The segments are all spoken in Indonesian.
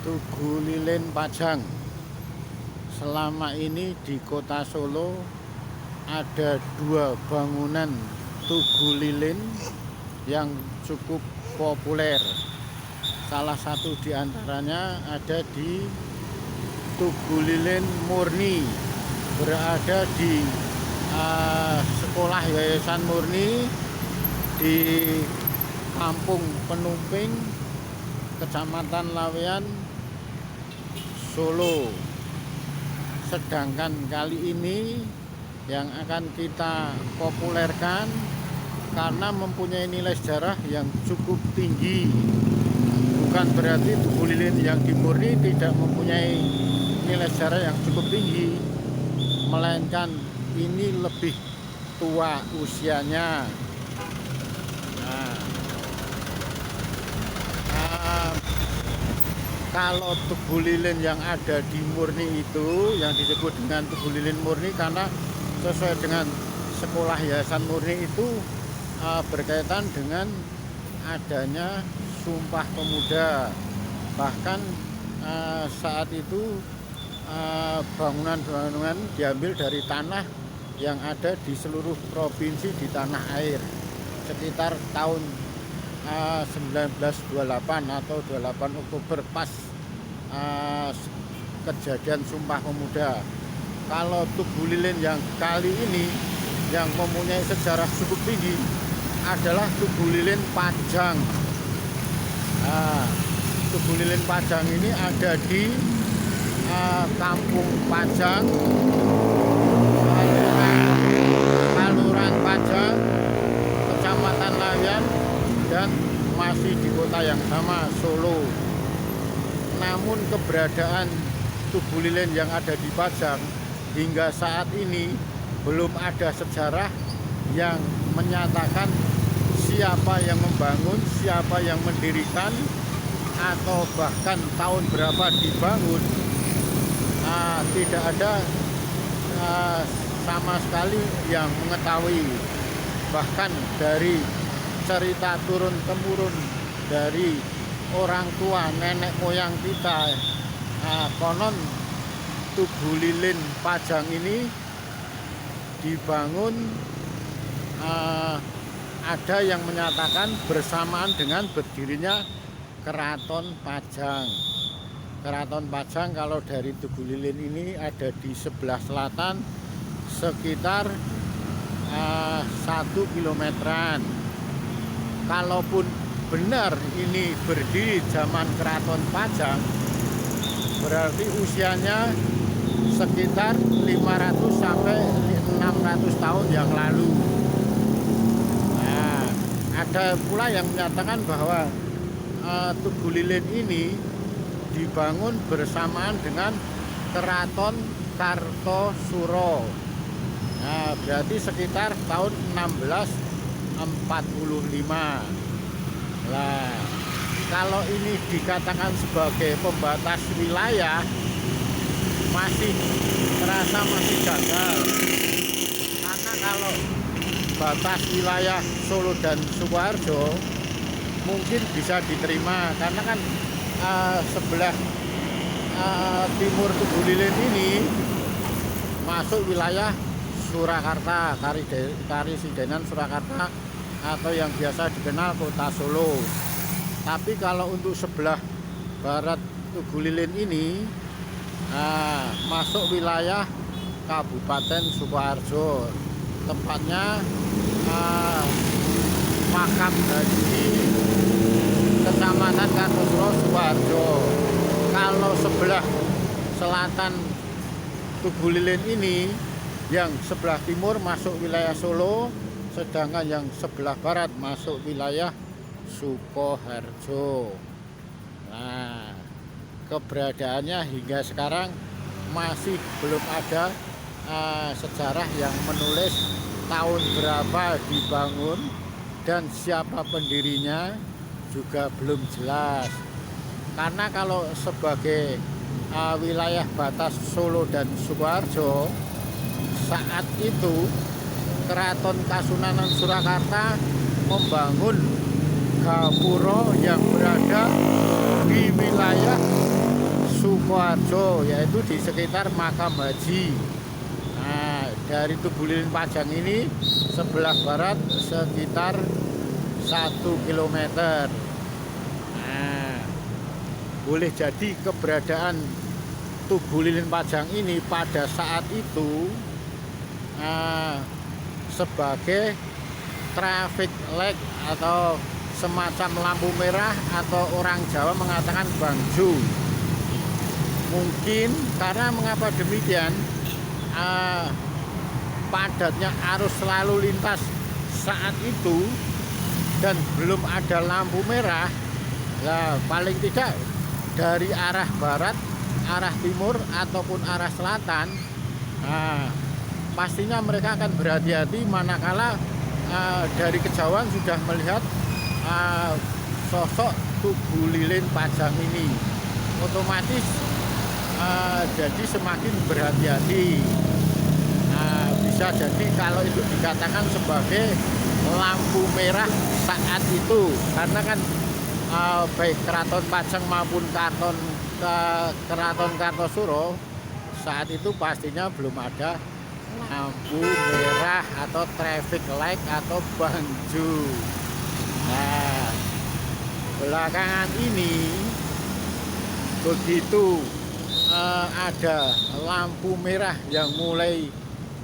Tugu Lilin Pajang. Selama ini di kota Solo ada dua bangunan Tugu Lilin yang cukup populer. Salah satu di antaranya ada di Tugu Lilin Murni, berada di Sekolah Yayasan Murni di Kampung Penumping, Kecamatan Laweyan, Solo. Sedangkan kali ini yang akan kita populerkan karena mempunyai nilai sejarah yang cukup tinggi. Bukan berarti Tugu Lilin yang di Murni tidak mempunyai nilai sejarah yang cukup tinggi, melainkan ini lebih tua usianya. Kalau Tugu Lilin yang ada di Murni itu yang disebut dengan Tugu Lilin Murni karena sesuai dengan Sekolah Yayasan Murni itu berkaitan dengan adanya Sumpah Pemuda. Bahkan saat itu bangunan-bangunan diambil dari tanah yang ada di seluruh provinsi di tanah air sekitar tahun 1928 atau 28 Oktober pas kejadian Sumpah Pemuda. Kalau Tugu Lilin yang kali ini yang mempunyai sejarah cukup tinggi adalah Tugu Lilin Pajang. Tugu Lilin Pajang ini ada di Kampung Pajang, Kelurahan Pajang, Kecamatan Laweyan, dan masih di kota yang sama, Solo. Namun keberadaan Tugu Lilin yang ada di Pajang hingga saat ini belum ada sejarah yang menyatakan siapa yang membangun, siapa yang mendirikan, atau bahkan tahun berapa dibangun. Tidak ada sama sekali yang mengetahui. Bahkan dari cerita turun-temurun dari orang tua nenek moyang kita, konon Tugu Lilin Pajang ini dibangun, ada yang menyatakan bersamaan dengan berdirinya Keraton Pajang. Keraton Pajang kalau dari Tugu Lilin ini ada di sebelah selatan sekitar 1 kilometeran. Kalaupun benar ini berdiri zaman Keraton Pajang, berarti usianya sekitar 500 sampai 600 tahun yang lalu. Ada pula yang menyatakan bahwa Tugu Lilin ini dibangun bersamaan dengan Keraton Kartosuro. Berarti sekitar tahun 1645. Nah, kalau ini dikatakan sebagai pembatas wilayah, masih terasa masih janggal. Karena kalau batas wilayah Solo dan Sukoharjo mungkin bisa diterima, karena kan sebelah timur Tugu Lilin ini masuk wilayah Surakarta, Karisidenan Surakarta, atau yang biasa dikenal kota Solo. Tapi kalau untuk sebelah barat Tugu Lilin ini masuk wilayah Kabupaten Sukoharjo, tempatnya Makam Haji, Kecamatan Kartosuro, Sukoharjo. Kalau sebelah selatan Tugu Lilin ini, yang sebelah timur masuk wilayah Solo, sedangkan yang sebelah barat masuk wilayah Sukoharjo. Nah, keberadaannya hingga sekarang masih belum ada sejarah yang menulis tahun berapa dibangun dan siapa pendirinya juga belum jelas. Karena kalau sebagai wilayah batas Solo dan Sukoharjo, saat itu Keraton Kasunanan Surakarta membangun gapura yang berada di wilayah Sukoharjo, yaitu di sekitar Makam Haji. Nah, dari Tugu Lilin Pajang ini sebelah barat sekitar 1 kilometer. Nah, boleh jadi keberadaan Tugu Lilin Pajang ini pada saat itu sebagai traffic light atau semacam lampu merah, atau orang Jawa mengatakan bangju. Mungkin karena mengapa demikian, padatnya arus lalu lintas saat itu dan belum ada lampu merah. Nah, paling tidak dari arah barat, arah timur ataupun arah selatan, pastinya mereka akan berhati-hati manakala dari kejauhan sudah melihat sosok Tugu Lilin Pajang ini. Otomatis jadi semakin berhati-hati. Bisa jadi kalau itu dikatakan sebagai lampu merah saat itu, karena kan baik Keraton Pajang maupun Keraton Kartosuro saat itu pastinya belum ada lampu merah atau traffic light atau bangju. Nah, belakangan ini begitu ada lampu merah yang mulai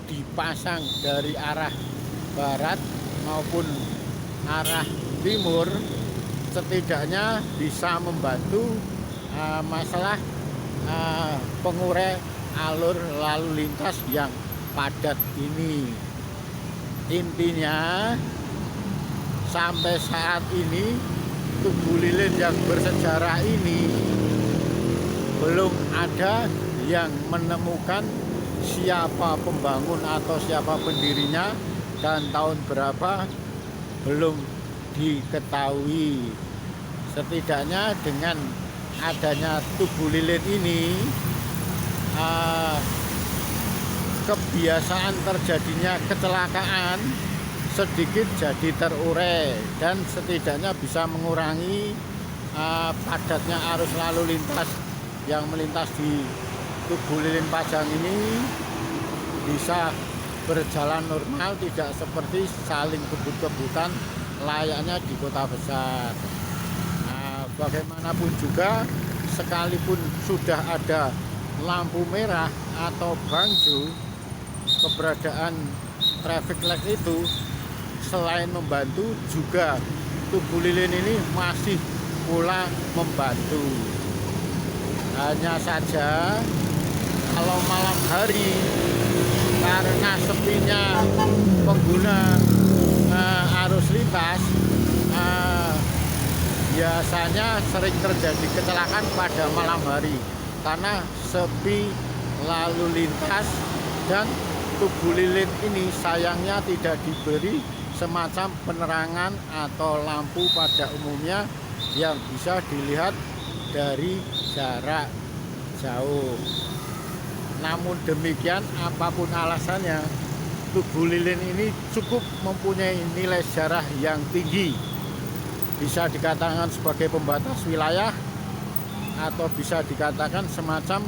dipasang dari arah barat maupun arah timur, setidaknya bisa membantu masalah pengurai alur lalu lintas yang padat ini. Intinya sampai saat ini Tugu Lilin yang bersejarah ini belum ada yang menemukan siapa pembangun atau siapa pendirinya dan tahun berapa belum diketahui. Setidaknya dengan adanya Tugu Lilin ini, kebiasaan terjadinya kecelakaan sedikit jadi terurai dan setidaknya bisa mengurangi padatnya arus lalu lintas yang melintas di Tugu Lilin Pajang ini, bisa berjalan normal, tidak seperti saling kebut-kebutan layaknya di kota besar. Nah, bagaimanapun juga, sekalipun sudah ada lampu merah atau bangju, keberadaan traffic light itu selain membantu juga Tugu Lilin ini masih pula membantu. Hanya saja kalau malam hari karena sepinya pengguna arus lintas, biasanya sering terjadi kecelakaan pada malam hari karena sepi lalu lintas. Dan Tugu Lilin ini sayangnya tidak diberi semacam penerangan atau lampu pada umumnya yang bisa dilihat dari jarak jauh. Namun demikian, apapun alasannya, Tugu Lilin ini cukup mempunyai nilai sejarah yang tinggi. Bisa dikatakan sebagai pembatas wilayah atau bisa dikatakan semacam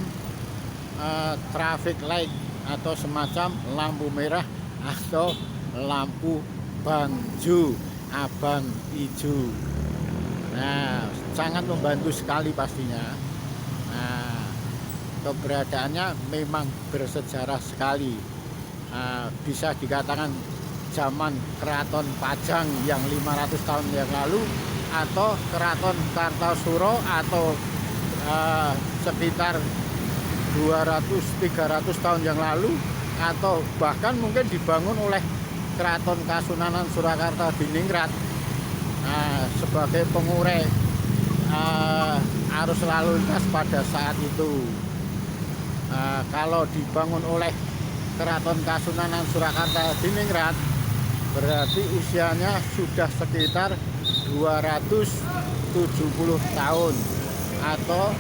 traffic light atau semacam lampu merah atau lampu bangju abang hijau. Nah, sangat membantu sekali pastinya. Nah, keberadaannya memang bersejarah sekali. Bisa dikatakan zaman Keraton Pajang yang 500 tahun yang lalu, atau Keraton Kartosuro atau sekitar 200-300 tahun yang lalu, atau bahkan mungkin dibangun oleh Keraton Kasunanan Surakarta Diningrat sebagai pengurai arus lalu lintas pada saat itu. Kalau dibangun oleh Keraton Kasunanan Surakarta Diningrat, berarti usianya sudah sekitar 270 tahun atau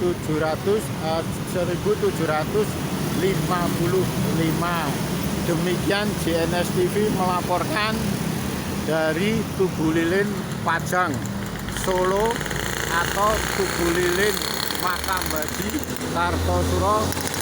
1755. Demikian JNS TV melaporkan dari Tugu Lilin Pajang Solo atau Tugu Lilin Makam Haji Kartosuro